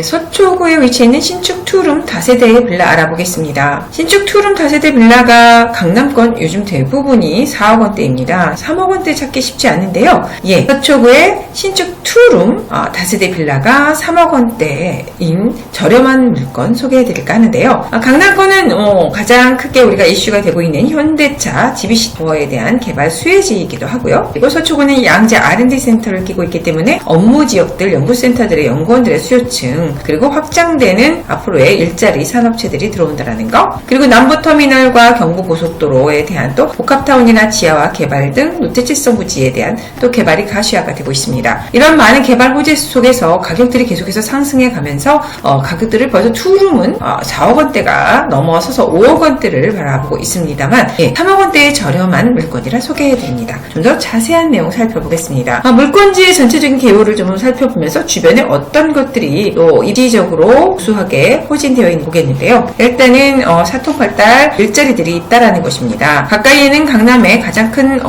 서초구에 위치해 있는 신축 투룸 다세대의 빌라 알아보겠습니다. 신축 투룸 다세대 빌라가 강남권 요즘 대부분이 4억 원대입니다. 3억 원대 찾기 쉽지 않은데요. 서초구의 신축 투룸 다세대 빌라가 3억 원대인 저렴한 물건 소개해드릴까 하는데요. 강남권은 가장 크게 우리가 이슈가 되고 있는 현대차 GBC터에 대한 개발 수혜지이기도 하고요. 그리고 서초구는 양재 R&D 센터를 끼고 있기 때문에 업무 지역들, 연구센터들의 연구원들의 수요층, 그리고 확장되는 앞으로의 일자리 산업체들이 들어온다는 거, 그리고 남부터미널과 경부고속도로에 대한 또 복합타운이나 지하화 개발 등 롯데칠성 부지에 대한 또 개발이 가시화가 되고 있습니다. 이런 많은 개발 호재 속에서 가격들이 계속해서 상승해 가면서 가격들을 벌써 투룸은 4억 원대가 넘어서서 5억 원대를 바라보고 있습니다만 3억 원대의 저렴한 물건이라 소개해드립니다. 좀 더 자세한 내용 살펴보겠습니다. 물건지의 전체적인 개요를 좀 살펴보면서 주변에 어떤 것들이 또 입지적으로 우수하게 포진되어 있는 보겠는데요. 일단은 사통팔달 일자리들이 있다라는 것입니다. 가까이에는 강남의 가장 큰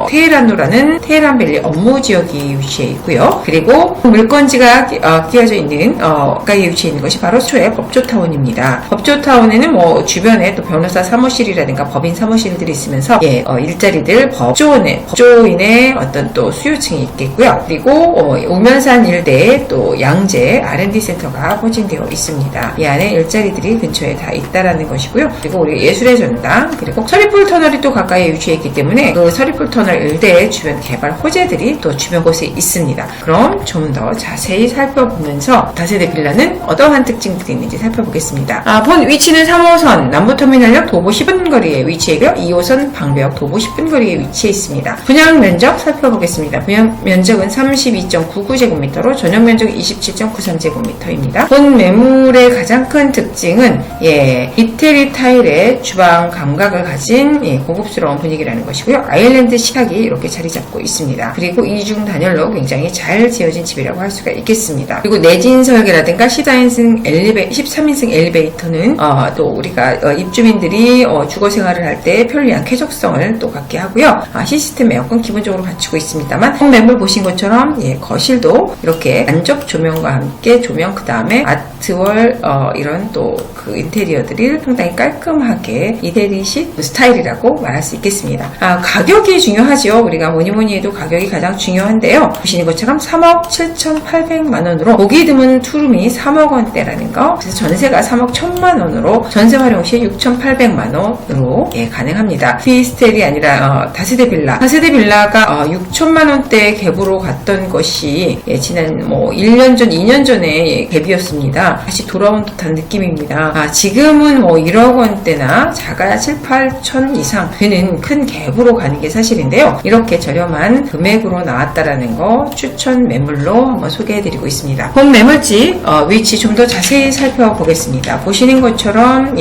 테헤란로라는 테헤란밸리 업무지역이 위치해 있고요. 그리고 물건지가 끼어져 있는 가까이에 위치해 있는 것이 바로 서초의 법조타운입니다. 법조타운에는 주변에 또 변호사 사무실이라든가 법인 사무실들이 있으면서 일자리들 법조인의 어떤 또 수요층이 있겠고요. 그리고 우면산 일대에 또 양재 R&D 센터가 포진되어 있습니다. 이 안에 일자리들이 근처에 다 있다라는 것이고요. 그리고 우리 예술의 전당, 그리고 서리풀 터널이 또 가까이에 위치해 있기 때문에 그 서리풀 터널 일대의 주변 개발 호재들이 또 주변 곳에 있습니다. 그럼 좀 더 자세히 살펴보면서 다세대 빌라는 어떠한 특징들이 있는지 살펴보겠습니다. 본 위치는 3호선 남부터미널역 도보 10분 거리에 위치해 있고요. 2호선 방배역 도보 10분 거리에 위치해 있습니다. 분양 면적 살펴보겠습니다. 분양 면적은 32.99제곱미터로 전용 면적이 27.93제곱미터입니다. 본 매물의 가장 큰 특징은 이태리 타일의 주방 감각을 가진 고급스러운 분위기라는 것이고요. 아일랜드 식탁이 이렇게 자리 잡고 있습니다. 그리고 이중 단열로 굉장히 잘 지어진 집이라고 할 수가 있겠습니다. 그리고 내진 설계라든가 13인승 엘리베이터는 또 우리가 입주민들이 주거 생활을 할 때 편리한 쾌적성을 또 갖게 하고요. 시스템 에어컨 기본적으로 갖추고 있습니다만 매물 보신 것처럼 거실도 이렇게 간접 조명과 함께 조명, 그 다음에 아트월 이런 또 그 인테리어들이 상당히 깔끔하게 이태리식 스타일이라고 말할 수 있겠습니다. 가격이 중요하죠. 우리가 뭐니 해도 가격이 가장 중요한데요. 보시는 것처럼 3억 7,800만원으로 보기 드문 투룸이 3억 원대라는 거. 그래서 전세가 3억 1,000만 원으로 전세 활용 시 6,800만 원으로 가능합니다. 피스텔이 아니라 다세대 빌라. 다세대 빌라가 6천만 원대 갭으로 갔던 것이 지난 1년 전, 2년 전에 갭이었습니다. 다시 돌아온 듯한 느낌입니다. 지금은 1억 원대나 작아야 7, 8천 이상 되는 큰 갭으로 가는 게 사실인데요. 이렇게 저렴한 금액으로 나왔다라는 거 추천 매물로 한번 소개해드리고 있습니다. 본 매물지 위치 좀 더 자세히 살펴보겠습니다. 보시는 것처럼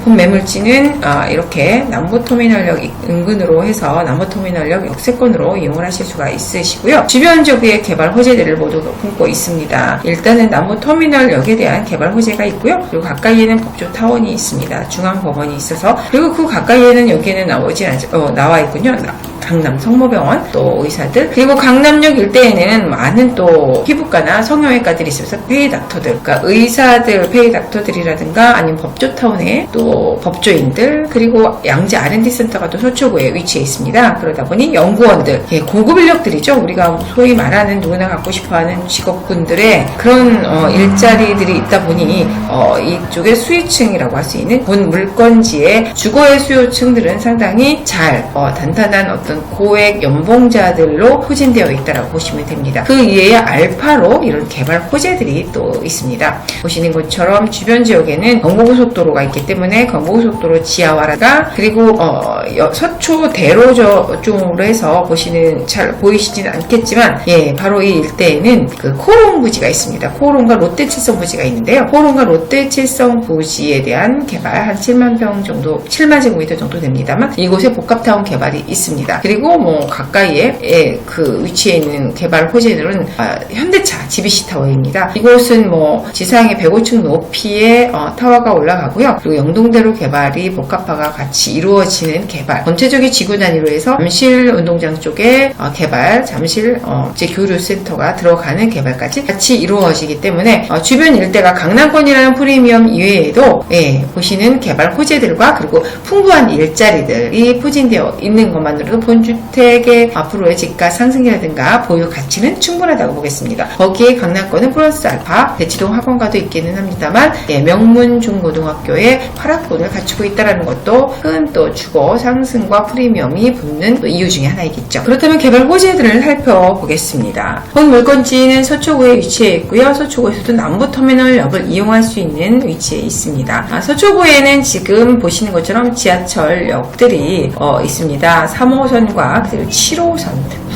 본 매물지는 이렇게 남부터미널역 인근으로 해서 남부터미널역 역세권으로 이용을 하실 수가 있으시고요. 주변 지역의 개발 호재들을 모두 품고 있습니다. 일단은 남부터미널역에 대한 개발 호재가 있고요. 그리고 가까이에는 법조타운이 있습니다. 중앙법원이 있어서, 그리고 그 가까이에는 여기에는 나와 있군요. 강남 성모병원, 또 의사들, 그리고 강남역 일대에는 많은 또 피부과나 성형외과들이 있어서 페이닥터들, 그러니까 의사들, 페이닥터들이라든가 아니면 법조타운에 또 법조인들, 그리고 양재 R&D 센터가 또 서초구에 위치해 있습니다. 그러다 보니 연구원들, 고급 인력들이죠. 우리가 소위 말하는 누구나 갖고 싶어하는 직업군들의 그런 일자리들이 있다 보니 이쪽의 수요층이라고 할 수 있는 본 물건지의 주거의 수요층들은 상당히 잘 단단한 어떤 고액 연봉자들로 포진되어 있다고 보시면 됩니다. 그 이외에 알파로 이런 개발 호재들이 또 있습니다. 보시는 것처럼 주변 지역에는 경부고속도로가 있기 때문에 경부고속도로 지하화라가, 그리고 서초 대로 쪽으로 해서 잘 보이시지는 않겠지만 바로 이 일대에는 그 코롱 부지가 있습니다. 코롱과 롯데칠성 부지가 있는데요. 코롱과 롯데칠성 부지에 대한 개발 한 7만 평 정도, 7만 제곱미터 정도 됩니다만 이곳에 복합타운 개발이 있습니다. 그리고 뭐 가까이에 그 위치에 있는 개발 호재들은 현대차 GBC타워입니다. 이곳은 뭐 지상에 105층 높이의 타워가 올라가고요. 그리고 영동대로 개발이 복합화가 같이 이루어지는 개발. 전체적인 지구 단위로 해서 잠실 운동장 쪽에 개발, 잠실 교류센터가 들어가는 개발까지 같이 이루어지기 때문에 주변 일대가 강남권이라는 프리미엄 이외에도 보시는 개발 호재들과 그리고 풍부한 일자리들이 포진되어 있는 것만으로도 본주택의 앞으로의 집가 상승이라든가 보유 가치는 충분하다고 보겠습니다. 거기에 강남권은 플러스 알파 대치동 학원가도 있기는 합니다만 명문 중고등학교에 8학군을 갖추고 있다는 것도 큰 또 주거 상승과 프리미엄이 붙는 또 이유 중에 하나이겠죠. 그렇다면 개발 호재들을 살펴보겠습니다. 본 물건지는 서초구에 위치해 있고요. 서초구에서도 남부터미널역을 이용할 수 있는 위치에 있습니다. 서초구에는 지금 보시는 것처럼 지하철역들이 있습니다. 3호선과 그리고 7호선,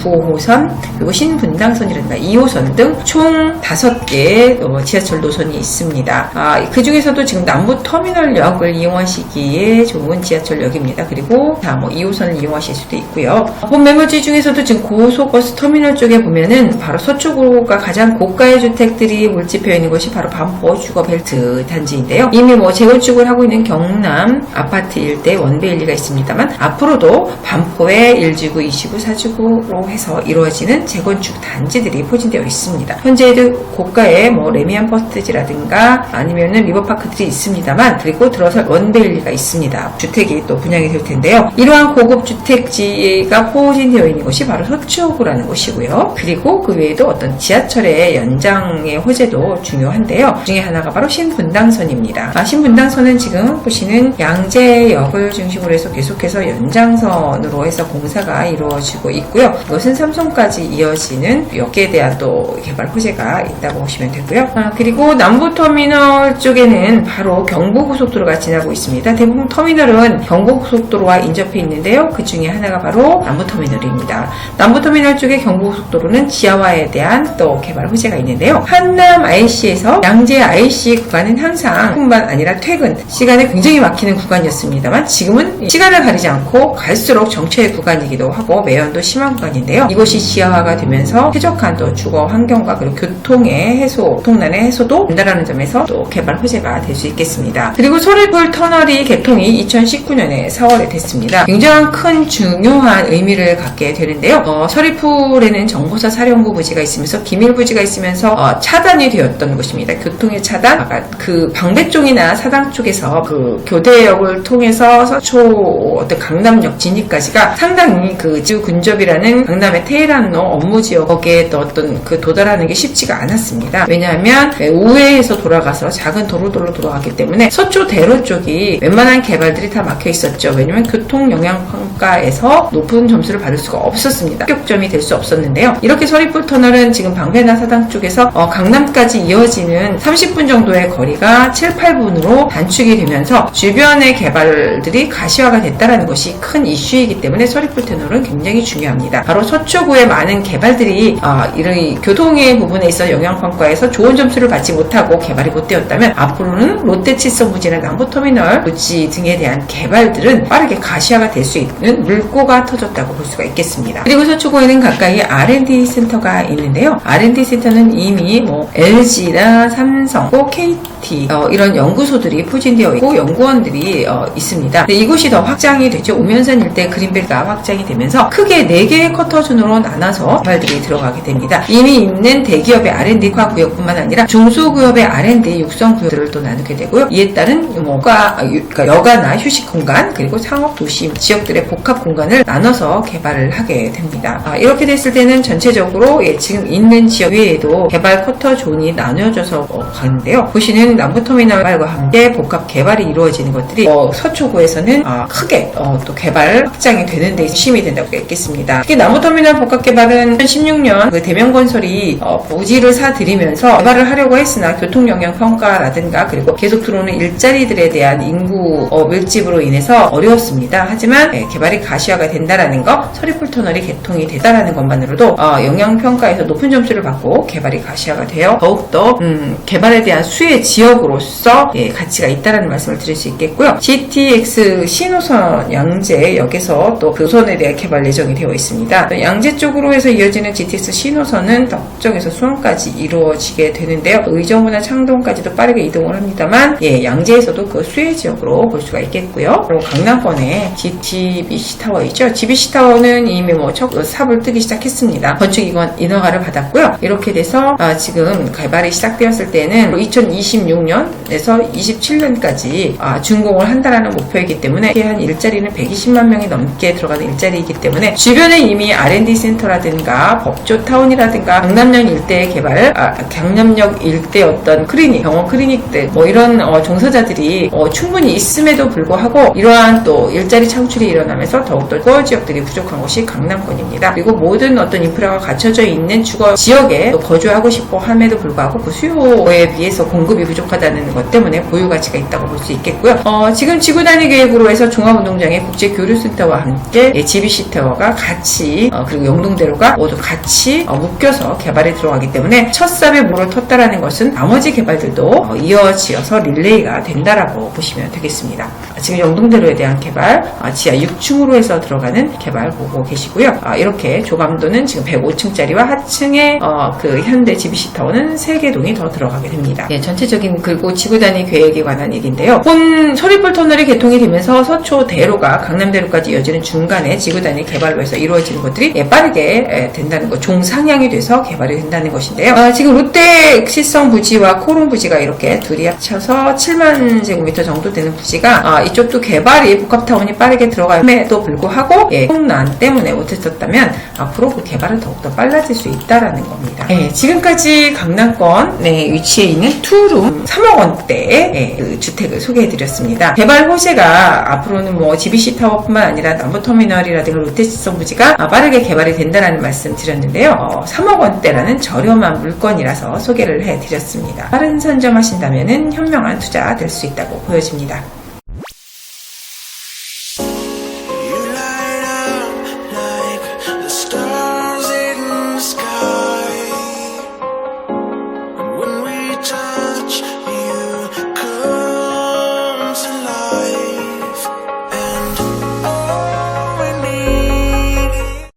9호선, 그리고 신분당선이라든가 2호선 등 총 5개의 지하철 노선이 있습니다. 그 중에서도 지금 남부터미널역을 이용하시기에 좋은 지하철역입니다. 그리고 2호선을 이용하실 수도 있고요. 본 매물지 중에서도 지금 고속버스 터미널 쪽에 보면은 바로 서초구가 가장 고가의 주택들이 밀집해 있는 곳이 바로 반포 주거벨트 단지인데요. 이미 재건축을 하고 있는 경남 아파트 일대 원베일리가 있습니다만 앞으로도 반포의 1지구, 2지구, 4지구로 해서 이루어지는 재건축 단지들이 포진되어 있습니다. 현재도 고가의 레미안 퍼스트지라든가 아니면은 리버파크들이 있습니다만 그리고 들어서 원베일리가 있습니다. 주택이 또 분양이 될 텐데요. 이러한 고급 주택지가 포진되어 있는 곳이 바로 서초구라는 곳이고요. 그리고 그 외에도 어떤 지하철의 연장의 호재도 중요한데요. 그 중에 하나가 바로 신분당선입니다. 신분당선은 지금 보시는 양재역을 중심으로 해서 계속해서 연장선으로 해서 공사가 이루어지고 있고요. 이것은 삼성까지 이어지는 역에 대한 또 개발 호재가 있다고 보시면 되고요. 그리고 남부터미널 쪽에는 바로 경부고속도로가 지나고 있습니다. 대부분 터미널은 경부고속도로와 인접해 있는데요. 그 중에 하나가 바로 남부터미널입니다. 남부터미널 쪽의 경부고속도로는 지하화에 대한 또 개발 호재가 있는데요. 한남 IC에서 양재 IC 구간은 항상 뿐만 아니라 퇴근 시간에 굉장히 막히는 구간이었습니다만 지금은 시간을 가리지 않고 갈수록 정체의 구간이기도 하고 매연도 심한 구간인데요. 이곳이 지하화가 되면서 쾌적한 또 주거 환경과 그리고 교통의 해소, 교통난의 해소도 된다라는 점에서 또 개발 호재가 될 수 있겠습니다. 그리고 서리풀 터널이 개통이 2019년에 4월에 됐습니다. 굉장히 큰 중요한 의미를 갖게 되는데요. 서리풀에는 정보사 사령부 부지가 있으면서 기밀 부지가 있으면서 차단이 되었던 곳입니다. 교통의 차단, 그 방배 쪽이나 사당 쪽에서 그 교대역을 통해서 서초 어떤 강남역 진입까지가 상당히 그 지구 근접이라는 강남의 테헤란로 업무 지역 거기에 또 어떤 그 도달하는 게 쉽지가 않았습니다. 왜냐하면 우회해서 돌아가서 작은 도로들로 돌아가기 때문에 서초 대로 쪽이 웬만한 개발들이 다 막혀 있었죠. 왜냐하면 교통 영향 평가에서 높은 점수를 받을 수가 없었습니다. 합격점이 될 수 없었는데요. 이렇게 서리풀 터널은 지금 방배나 사당 쪽에서 강남까지 이어지는 30분 정도의 거리가 7, 8분으로 단축이 되면서 주변의 개발들이 가시화가 됐다는 것이 큰 이슈이기 때문에 서리풀 터널은 굉장히 중요합니다. 바로 서초구의 많은 개발들이 이런 교통의 부분에 있어 영향평가에서 좋은 점수를 받지 못하고 개발이 못 되었다면 앞으로는 롯데칠성 부지나 남부터미널 부지 등에 대한 개발들은 빠르게 가시화가 될 수 있는 물꼬가 터졌다고 볼 수가 있겠습니다. 그리고 서초구에는 가까이 R&D 센터가 있는데요. R&D 센터는 이미 LG나 삼성, KT 이런 연구소들이 포진되어 있고 연구원들이 있습니다. 이곳이 더 확장이 되죠. 우면산 일대 그린벨트가 확장이 되면서 크게 4개의 쿼터존으로 나눠서 개발들이 들어가게 됩니다. 이미 있는 대기업의 R&D 구역뿐만 아니라 중소기업의 R&D 육성 구역들을 또 나누게 되고요. 이에 따른 그러니까 여가나 휴식 공간 그리고 상업 도시 지역들의 복합 공간을 나눠서 개발을 하게 됩니다. 이렇게 됐을 때는 전체적으로 지금 있는 지역 외에도 개발 쿼터존이 나뉘어져서 가는데요. 보시는 남부터미널과 함께 복합 개발이 이루어지는 것들이 서초구에서는 크게 또 개발 확장이 되는 데 힘이 된다고 했겠습니다. 특히 남부터미널 남부터미널 복합개발은 2016년 그 대명건설이 부지를 사들이면서 개발을 하려고 했으나 교통영향평가라든가 그리고 계속 들어오는 일자리들에 대한 인구 밀집으로 인해서 어려웠습니다. 하지만 개발이 가시화가 된다라는 거, 서리풀터널이 개통이 됐다라는 것만으로도 영향평가에서 높은 점수를 받고 개발이 가시화가 되어 더욱더 개발에 대한 수혜 지역으로서 가치가 있다라는 말씀을 드릴 수 있겠고요. GTX 신호선 양재역에서 또 교선에 대한 개발 예정이 되어 있습니다. 양재 쪽으로 해서 이어지는 GTX 신호선은 덕정에서 수원까지 이루어지게 되는데요. 의정부나 창동까지도 빠르게 이동을 합니다만 양재에서도 그 수혜 지역으로 볼 수가 있겠고요. 그리고 강남권에 GTBC 타워이죠. GBC 타워는 이미 첫 삽을 뜨기 시작했습니다. 건축 인허가를 받았고요. 이렇게 돼서 지금 개발이 시작되었을 때는 2026년에서 27년까지 준공을 한다라는 목표이기 때문에 한 일자리는 120만 명이 넘게 들어가는 일자리이기 때문에 주변에 이미 R&D 센터라든가 법조타운이라든가 강남역 일대의 개발, 강남역 일대 어떤 클리닉, 병원 클리닉들 이런 종사자들이 충분히 있음에도 불구하고 이러한 또 일자리 창출이 일어나면서 더욱더 주거 지역들이 부족한 곳이 강남권입니다. 그리고 모든 어떤 인프라가 갖춰져 있는 주거 지역에 또 거주하고 싶어 함에도 불구하고 그 수요에 비해서 공급이 부족하다는 것 때문에 보유 가치가 있다고 볼 수 있겠고요. 지금 지구단위 계획으로 해서 종합운동장의 국제교류센터와 함께 GBC 타워가 같이 그리고 영동대로가 모두 같이 묶여서 개발에 들어가기 때문에 첫 삽에 물을 텄다라는 것은 나머지 개발들도 이어지어서 릴레이가 된다라고 보시면 되겠습니다. 지금 영동대로에 대한 개발, 지하 6층으로 해서 들어가는 개발 보고 계시고요. 이렇게 조감도는 지금 105층짜리와 하층에 그 현대 GBC 타워는 3개 동이 더 들어가게 됩니다. 전체적인 그리고 지구단위 계획에 관한 얘기인데요. 본 서리풀 터널이 개통이 되면서 서초대로가 강남대로까지 이어지는 중간에 지구단위 개발로 해서 이루어지는 것들이 빠르게 된다는 것, 종상향이 돼서 개발이 된다는 것인데요. 지금 롯데 시성 부지와 코롱 부지가 이렇게 둘이 합쳐서 7만 제곱미터 정도 되는 부지가 이쪽도 개발이 복합타운이 빠르게 들어감에도 불구하고 홍난 때문에 못했었다면 앞으로 그 개발은 더욱더 빨라질 수 있다라는 겁니다. 지금까지 강남권에 위치해 있는 투룸 3억 원대의 그 주택을 소개해드렸습니다. 개발 호재가 앞으로는 GBC 타워뿐만 아니라 남부터미널이라든가 롯데시성 부지가 빠르게 개발이 된다는 말씀 드렸는데요. 3억 원대라는 저렴한 물건이라서 소개를 해드렸습니다. 빠른 선점하신다면 현명한 투자 될 수 있다고 보여집니다. When we touch